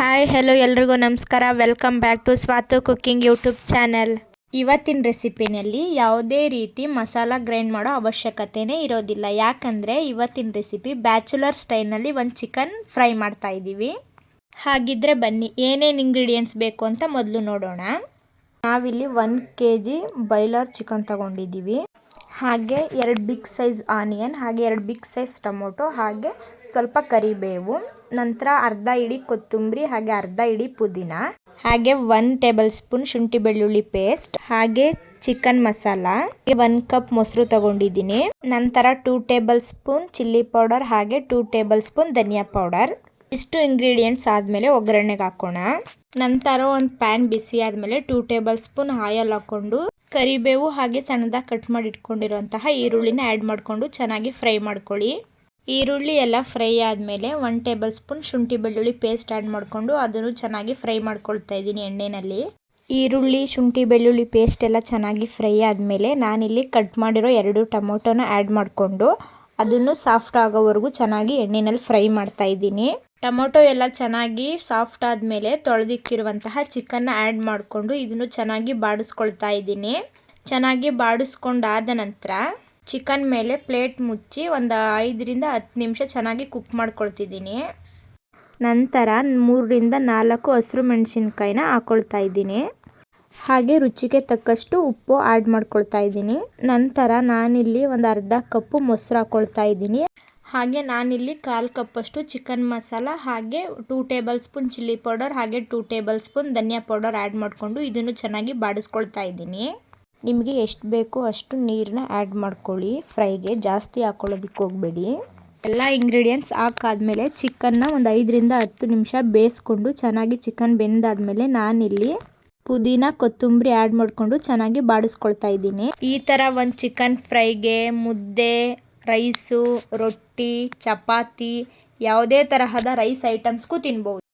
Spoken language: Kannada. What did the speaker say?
ಹಾಯ್ ಹೆಲೋ ಎಲ್ರಿಗೂ ನಮಸ್ಕಾರ. Welcome back to Swathu cooking YouTube channel. ಇವತ್ತಿನ ರೆಸಿಪಿನಲ್ಲಿ ಯಾವುದೇ ರೀತಿ ಮಸಾಲ ಗ್ರೈಂಡ್ ಮಾಡೋ ಅವಶ್ಯಕತೆನೇ ಇರೋದಿಲ್ಲ. ಯಾಕಂದರೆ ಇವತ್ತಿನ ರೆಸಿಪಿ ಬ್ಯಾಚುಲರ್ ಸ್ಟೈಲ್ನಲ್ಲಿ ಒಂದು ಚಿಕನ್ ಫ್ರೈ ಮಾಡ್ತಾ ಇದ್ದೀವಿ. ಹಾಗಿದ್ರೆ ಬನ್ನಿ ಏನೇನು ಇಂಗ್ರೀಡಿಯೆಂಟ್ಸ್ ಬೇಕು ಅಂತ ಮೊದಲು ನೋಡೋಣ. ನಾವಿಲ್ಲಿ 1 kg ಬಾಯ್ಲರ್ ಚಿಕನ್ ತಗೊಂಡಿದ್ದೀವಿ. ಹಾಗೆ 2 ಬಿಗ್ ಸೈಜ್ ಆನಿಯನ್, ಹಾಗೆ 2 ಬಿಗ್ ಸೈಜ್ ಟೊಮೊಟೊ, ಹಾಗೆ ಸ್ವಲ್ಪ ಕರಿಬೇವು, ನಂತರ ಅರ್ಧ ಇಡಿ ಕೊತ್ತಂಬರಿ, ಹಾಗೆ ಅರ್ಧ ಇಡಿ ಪುದೀನ, ಹಾಗೆ 1 ಟೇಬಲ್ ಸ್ಪೂನ್ ಶುಂಠಿ ಬೆಳ್ಳುಳ್ಳಿ ಪೇಸ್ಟ್, ಹಾಗೆ ಚಿಕನ್ ಮಸಾಲ, 1 ಕಪ್ ಮೊಸರು ತಗೊಂಡಿದ್ದೀನಿ. ನಂತರ 2 ಟೇಬಲ್ ಸ್ಪೂನ್ ಚಿಲ್ಲಿ ಪೌಡರ್, ಹಾಗೆ 2 ಟೇಬಲ್ ಸ್ಪೂನ್ ಧನಿಯಾ ಪೌಡರ್. ಇಷ್ಟು ಇಂಗ್ರೀಡಿಯೆಂಟ್ಸ್ ಆದಮೇಲೆ ಒಗ್ಗರಣೆಗೆ ಹಾಕೋಣ. ನಂತರ ಒಂದು ಪ್ಯಾನ್ ಬಿಸಿ ಆದಮೇಲೆ 2 ಟೇಬಲ್ ಸ್ಪೂನ್ ಆಯಿಲ್ ಹಾಕ್ಕೊಂಡು ಕರಿಬೇವು ಹಾಗೆ ಸಣ್ಣದಾಗಿ ಕಟ್ ಮಾಡಿ ಇಟ್ಕೊಂಡಿರುವಂತಹ ಈರುಳ್ಳಿನ ಆ್ಯಡ್ ಮಾಡಿಕೊಂಡು ಚೆನ್ನಾಗಿ ಫ್ರೈ ಮಾಡ್ಕೊಳ್ಳಿ. ಈರುಳ್ಳಿ ಎಲ್ಲ ಫ್ರೈ ಆದಮೇಲೆ 1 ಟೇಬಲ್ ಸ್ಪೂನ್ ಶುಂಠಿ ಬೆಳ್ಳುಳ್ಳಿ ಪೇಸ್ಟ್ ಆ್ಯಡ್ ಮಾಡಿಕೊಂಡು ಅದನ್ನು ಚೆನ್ನಾಗಿ ಫ್ರೈ ಮಾಡ್ಕೊಳ್ತಾ ಇದ್ದೀನಿ ಎಣ್ಣೆಯಲ್ಲಿ. ಈರುಳ್ಳಿ ಶುಂಠಿ ಬೆಳ್ಳುಳ್ಳಿ ಪೇಸ್ಟ್ ಎಲ್ಲ ಚೆನ್ನಾಗಿ ಫ್ರೈ ಆದಮೇಲೆ ನಾನಿಲ್ಲಿ ಕಟ್ ಮಾಡಿರೋ 2 ಟೊಮೊಟೊನ ಆ್ಯಡ್ ಮಾಡಿಕೊಂಡು ಅದನ್ನು ಸಾಫ್ಟ್ ಆಗೋವರೆಗೂ ಚೆನ್ನಾಗಿ ಎಣ್ಣೆಯಲ್ಲಿ ಫ್ರೈ ಮಾಡ್ತಾ ಇದ್ದೀನಿ. ಟೊಮೊಟೊ ಎಲ್ಲ ಚೆನ್ನಾಗಿ ಸಾಫ್ಟ್ ಆದಮೇಲೆ ತೊಳೆದಿಕ್ಕಿರುವಂತಹ ಚಿಕನ್ನ ಆ್ಯಡ್ ಮಾಡಿಕೊಂಡು ಇದನ್ನು ಚೆನ್ನಾಗಿ ಬಾಡಿಸ್ಕೊಳ್ತಾ ಇದ್ದೀನಿ. ಚೆನ್ನಾಗಿ ಬಾಡಿಸ್ಕೊಂಡಾದ ನಂತರ ಚಿಕನ್ ಮೇಲೆ ಪ್ಲೇಟ್ ಮುಚ್ಚಿ ಒಂದು 5 ರಿಂದ 10 ನಿಮಿಷ ಚೆನ್ನಾಗಿ ಕುಕ್ ಮಾಡ್ಕೊಳ್ತಿದ್ದೀನಿ. ನಂತರ 3 ರಿಂದ 4 ಹಸಿರು ಮೆಣಸಿನ್ಕಾಯಿನ ಹಾಕ್ಕೊಳ್ತಾ ಇದ್ದೀನಿ. ಹಾಗೆ ರುಚಿಗೆ ತಕ್ಕಷ್ಟು ಉಪ್ಪು ಆ್ಯಡ್ ಮಾಡ್ಕೊಳ್ತಾ ಇದ್ದೀನಿ. ನಂತರ ನಾನಿಲ್ಲಿ ಒಂದು ಅರ್ಧ ಕಪ್ಪು ಮೊಸರು ಹಾಕ್ಕೊಳ್ತಾ ಇದ್ದೀನಿ. ಹಾಗೆ ನಾನಿಲ್ಲಿ 1/4 ಕಪ್ಪಷ್ಟು ಚಿಕನ್ ಮಸಾಲ, ಹಾಗೆ 2 ಟೇಬಲ್ ಸ್ಪೂನ್ ಚಿಲ್ಲಿ ಪೌಡರ್, ಹಾಗೆ 2 ಟೇಬಲ್ ಸ್ಪೂನ್ ಧನಿಯಾ ಪೌಡರ್ ಆ್ಯಡ್ ಮಾಡಿಕೊಂಡು ಇದನ್ನು ಚೆನ್ನಾಗಿ ಬಾಡಿಸ್ಕೊಳ್ತಾ ಇದ್ದೀನಿ. ನಿಮಗೆ ಎಷ್ಟು ಬೇಕೋ ಅಷ್ಟು ನೀರನ್ನ ಆ್ಯಡ್ ಮಾಡ್ಕೊಳ್ಳಿ. ಫ್ರೈಗೆ ಜಾಸ್ತಿ ಹಾಕ್ಕೊಳ್ಳೋದಕ್ಕೆ ಹೋಗಬೇಡಿ. ಎಲ್ಲ ಇಂಗ್ರೀಡಿಯೆಂಟ್ಸ್ ಹಾಕಾದ್ಮೇಲೆ ಚಿಕನ್ನ ಒಂದು 5 ರಿಂದ 10 ನಿಮಿಷ ಬೇಯಿಸ್ಕೊಂಡು ಚೆನ್ನಾಗಿ ಚಿಕನ್ ಬೆಂದಾದ್ಮೇಲೆ ನಾನಿಲ್ಲಿ ಪುದೀನ ಕೊತ್ತಂಬರಿ ಆ್ಯಡ್ ಮಾಡಿಕೊಂಡು ಚೆನ್ನಾಗಿ ಬಾಡಿಸ್ಕೊಳ್ತಾ ಇದ್ದೀನಿ. ಈ ಥರ ಒಂದು ಚಿಕನ್ ಫ್ರೈಗೆ ಮುದ್ದೆ, ರೈಸು, ರೊಟ್ಟಿ, ಚಪಾತಿ ಯಾವುದೇ ತರಹದ ರೈಸ್ ಐಟಮ್ಸ್ಗೂ ತಿನ್ಬೋದು.